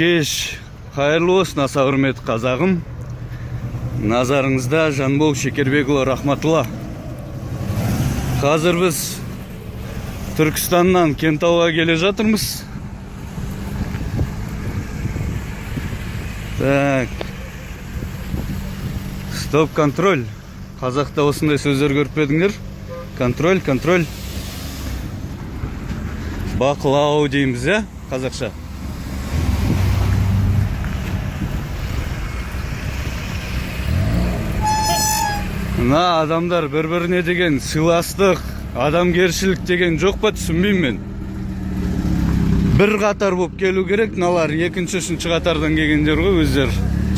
Кеш қайырлы болсын, аса құрметті қазағым. Назарыңызда Жанбол Шекербекұлы Рахматулла. Қазір біз Түркістаннан Кентауға келе жатырмыз. Так. Стоп, контроль. Қазақта осындай сөздер көріп едіңдер? Контроль, контроль. Бақылау дейміз, ә? Қазақша. Мына адамдар бір-біріне деген сыйластық, адамгершілік деген жоқ па, түсінбеймін мен. Бір қатар болып келу керек, мыналар екінші, үшінші қатардан келгендер ғой, өздер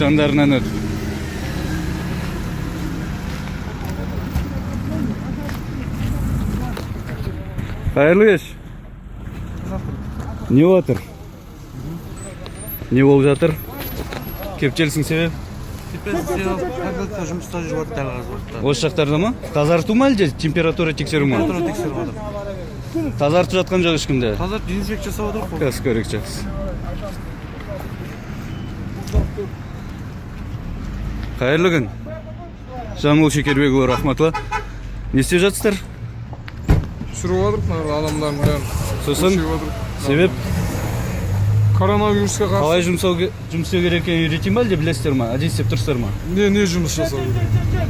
жандарынан өтіп. Қайырлы кеш. Не отыр? Не болып жатыр? Кептелсің себеп? Жұмыста жүріп дәл қазір. Осы жақтарда ма? Тазарту ма әлде температура тексеру ма? Температура тексеріп отыр. Тазартып жатқан жоқ ешкімде. Қазір дезинфекция жасап отыр. Қазір көрейік жақсы. Қайырлы күн. Жанбол Шекербекұлы Рахматулла. Не істеп жатсыздар? Түсіріп отырып, адамдардың бәрін. Сосын себеп Коронавирусқа қарсы. қалай жұмыс істеу керек екенін үйретейін ба әлде білесіздер ма? Әдейі істеп тұрсыздар ма? Не жұмыс жасау керек?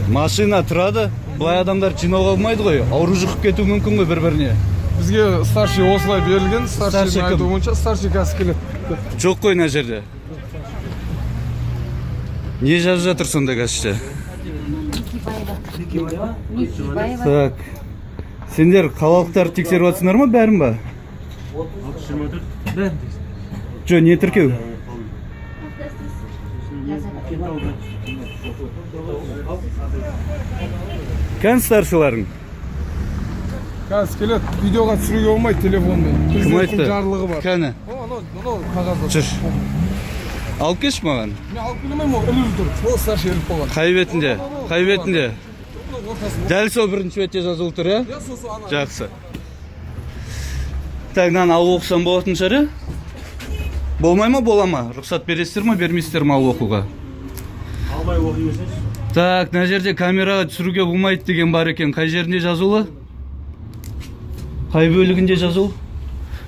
Машина тұрады, былай адамдар жинауға болмайды ғой. Ауру жұқып кетуі мүмкін ғой бір-біріне. Бізге старший осылай берілген, старшийдің айтуы бойынша старший қазір келеді. Жоқ қой мына жерде. Не жазып жатыр сонда газетте? Так. Сендер қалалықтарды тексеріп жатсыңдар ма, бәрін ба? Жо, не тіркеу? Кән старшыларың? Қазір келеді, видеоға түсіруге болмайды телефонмен. Кім айтты? Президенттің жарлығы бар. Кәні? Қағазда. Жүр. Алып кеш маған. Мен алып келемеймін, ол іліп тұр. Ол старший іліп болған. Қай бетінде? Қай бетінде? Дәл сол бірінші бетте жазылып тұр, е? Жақсы. Так, мынаны алып оқысам болатын шығар, е? Болмай ма, бола ма? Рұқсат бересіздер ма, бермейсіздер ма алып оқуға? Алмай оқимысыз? Так, мына жерде камераға түсіруге болмайды деген бар екен. Қай жерінде жазулы? Қай бөлігінде жазулы?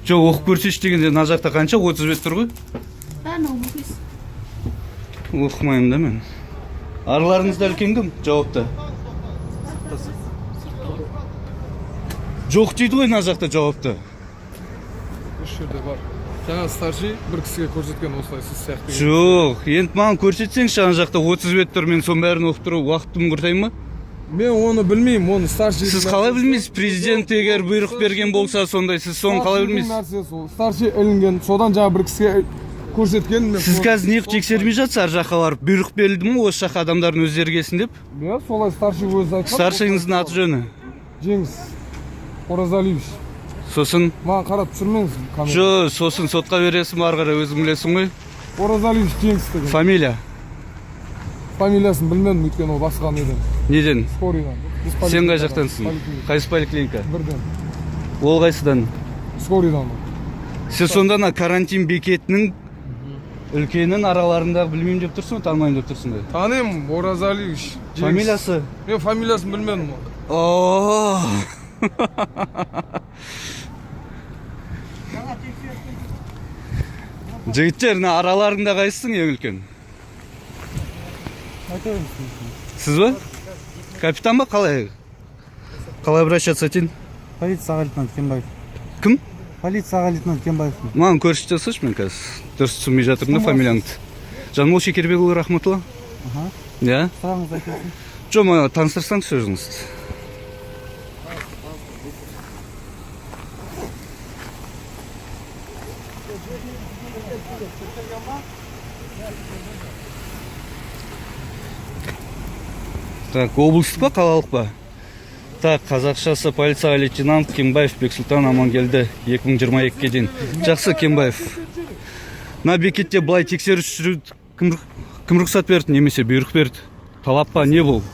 Жоқ, оқып көрсеш дегенде мына жақта қанша? 30 бет тұр ғой? Оқымаймын да мен. Араларыңызда үлкен кім? Жауапты. Жоқ дейді ғой мына жақта жауапты. Үш жерде бар. Жаңа старший бір кісіге көрсеткен осылай сіз сияқты. Жоқ, енді маған көрсетсеңші ана жақта 30 бет тұр, мен соның бәрін оқып тұрып уақытымды құртайын ба? Мен оны білмеймін, оны старший. Сіз қалай білмейсіз? Президент егер бұйрық берген болса сондай, сіз соны қалай білмейсіз? Старший ілінген, содан жаңа бір кісіге көрсеткен. Сіз қазір неғып тексермей жатсыз, ар жаққа барып бұйрық берілді ме осы жаққа адамдардың өздері келсін деп? Иә, солай старший өзі айтқан. Старшийыңыздың аты жөні? Жеңіс Оразалиевич. Сосын? Маған қарап түсірмеңіз камера. Жо, сосын сотқа бересің ары қарай өзің білесің ғой? Оразалиевич Жеңіс деген. Фамилия? Фамилиясын білмедім, өйткені ол басқа неден. Неден? Скорыйдан. Сен қай жақтансың? Қайсы поликлиника? Бірден. Ол қайсыдан? Скорыйдан. Сіз сонда карантин бекетінің үлкенін араларында білмеймін деп тұрсың ба, танымаймын деп тұрсың ба? Танимын, Оразалиевич. Фамилиясы? Мен фамилиясын білмедім. Ооо! Жігіттер, араларында қайсың ең үлкен? Сіз ба? Капитан ба, қалай? Қалай обращаться етейін? Полиция аға лейтенант Кенбаев. Кім? Полиция аға лейтенант Кенбаев. Маған көрсете салшы, мен қазір дұрыс түсінбей жатырмын да фамилияңды. Жанбол Шекербекұлы Рахматулла? Иә? Сұрағыңыз айтасың? Жоқ, маған таныстырсаңыз өзіңізді. Так, облыстық па, қалалық па? Так, қазақшасы полиция лейтенант Кенбаев Бексұлтан Амангелді 2022-ге дейін. Жақсы, Кенбаев. Мына бекетте былай тексеріс жүруді кім рұқсат берді, немесе бұйрық берді? Талап па, не бұл?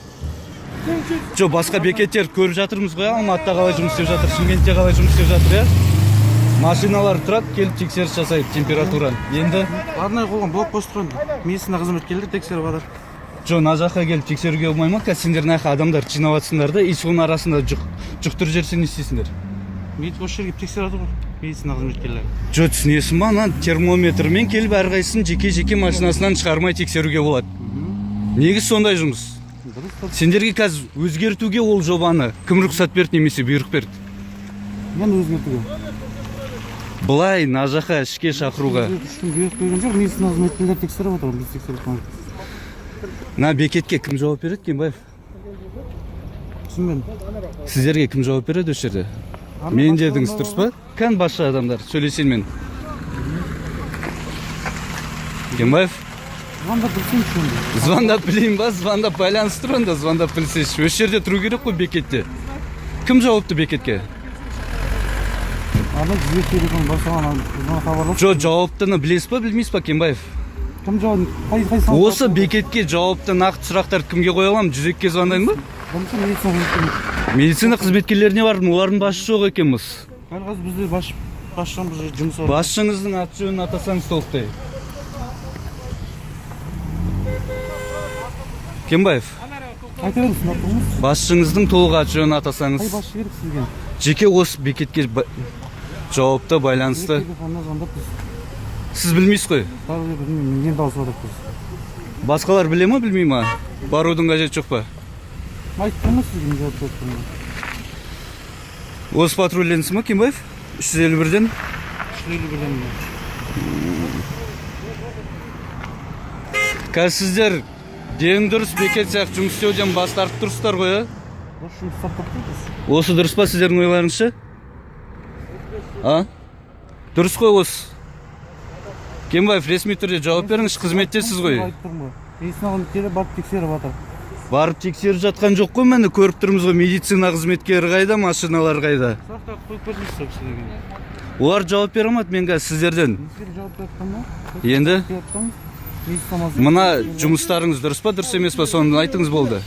Жоқ, басқа бекеттер көріп жатырмыз ғой, Алматыда қалай жұмыс істеп жатыр, Шымкентте қалай жұмыс істеп жатыр, иә? машиналар турат, келип текшеріс жасайт температураны. Енді арнайы қойған блок қосып қойды. Медицина қызметкерлері тексеріп жатыр. жо мына жаққа келіп тексеруге болмай ма? Қазір сендер мына жаққа адамдар жинап жатсыңдар да, и соның арасында жұқтырып жіберсе не істейсіңдер? Осы жерге тексеріп жатыр ғой медицина қызметкерлері. Жо түсінесің ба? Ана термометрмен келіп әрқайсысын жеке машинасынан шығармай тексеруге болады. Негіз сондай жұмыс. Сендерге қазір өзгертуге ол жобаны кім рұқсат берді немесе бұйрық берді? Мен өзгертуге. Былай мына жаққа ішке шақыруға. Бұйрық берген жоқ, медицина қызметкерлері тексеріп жатыр, біз тексеріп қойдық. Мына бекетке кім жауап береді, Кембаев? Түсінбедім. Сіздерге кім жауап береді осы жерде? Мен дедіңіз, дұрыс па? Кән басшы адамдар, сөйлесен мен. Кембаев? Звондап білсем үшінді. Звондап білейін ба? Звондап байланыстыр онда, звондап білсеш. Осы жерде тұру керек қой бекетте. Кім жауапты бекетке? Ана жүзге телефон басылған, бұзына хабарласып. Жо, жауаптыны білесіз па, білмейсіз па, Кембаев? Кім жауап? Осы бекетке жауапты нақты сұрақтар кімге қоя аламын? Жүзекке звондайын ба? Бірінші медицина қызметкерлері. Медицина қызметкерлеріне бардым, олардың басшы жоқ екенбіз. Қазір бізде басшымыз жұмыс бар. Басшыңыздың аты жөнін атасаңыз толықтай. Кембаев, Айта беріңіз, сынақтыңыз. басшыңыздың толық аты жөнін атасаңыз. Қай басшы керек сізге? Жеке осы бекетке жауапты байланысты. Телефонына звондап біз. Сіз білмейсіз қой. Бәрі білмеймін, мен дауыс отырып біз. Басқалар біле ма, білмей ма? Барудың қажеті жоқ па? Айтып тұрмыз сізге, жауап беріп тұрмын. Осы патрульденсіз ма, Кембаев? 351-ден? 351-ден. Қазір сіздер дені дұрыс бекет сияқты жұмыс істеуден бас тартып тұрсыздар ғой, а? Осы жұмыс сақтап тұрмыз. Осы дұрыс па сіздердің ойларыңызша? А? Дұрыс қой осы. Кембаев, ресми түрде жауап беріңіз, қызметтесіз ғой. Айтып тұрмын ғой. Медицина қызметкері барып тексеріп жатыр. Барып тексеріп жатқан жоқ қой, мені көріп тұрмыз ғой, медицина қызметкері қайда, машиналар қайда. Сұрақтар қойып бердіңіз сол кісілерге. Олар жауап бере алмады менге сіздерден. Сіздер жауап беріп тұрмын. Енді Медицина мына жұмыстарыңыз дұрыс па, дұрыс емес па, соны айтыңыз болды.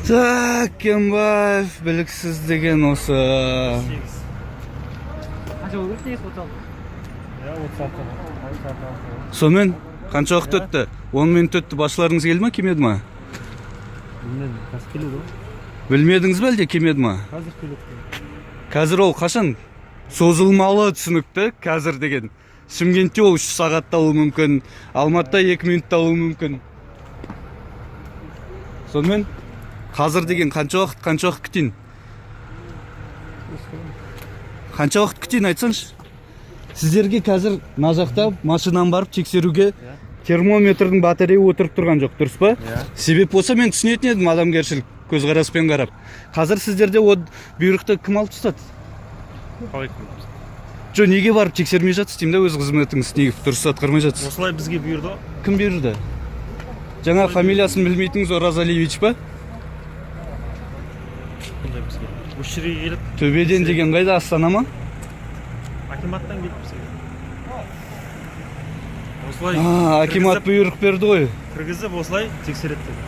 Так, Кембаев, біліксіз деген осы. Сонымен қанша уақыт өтті? 10 минут өтті, басшыларыңыз келді ма, келмеді ма? Білмедім, қазір келеді ғой. Білмедіңіз бе әлде, келмеді ма? Қазір келеді. Қазір ол қашан? Созылмалы түсінікті, қазір деген. Шымкентте ол 3 сағатта алуы мүмкін, Алматыда 2 минутта алуы мүмкін. Сонымен қазір деген қанша уақыт күтейін? Қанша уақыт күтейін айтсаңшы? Сіздерге қазір мына жақта машинаны барып тексеруге термометрдің батарея отырып тұрған жоқ, дұрыс па? Себеп болса мен түсінетін едім адамгершілік көзқараспен қарап. Қазір сіздерде о бұйрықты кім алып тастады? Жо, неге барып тексермей жатсыз деймін да, өз қызметіңіз неге дұрыс атқармай жатсыз? Осылай бізге бұйырды. Кім бұйырды? Жаңа фамилиясын білмейтіңіз, Оразалиевич па? Бұндай бізге. Осы жерге келіп, Төбеден деген қайда, Астана ма? акиматтан келіп бізге. Осылай Акимат бұйрық берді ғой. кіргізіп осылай тексереді деді.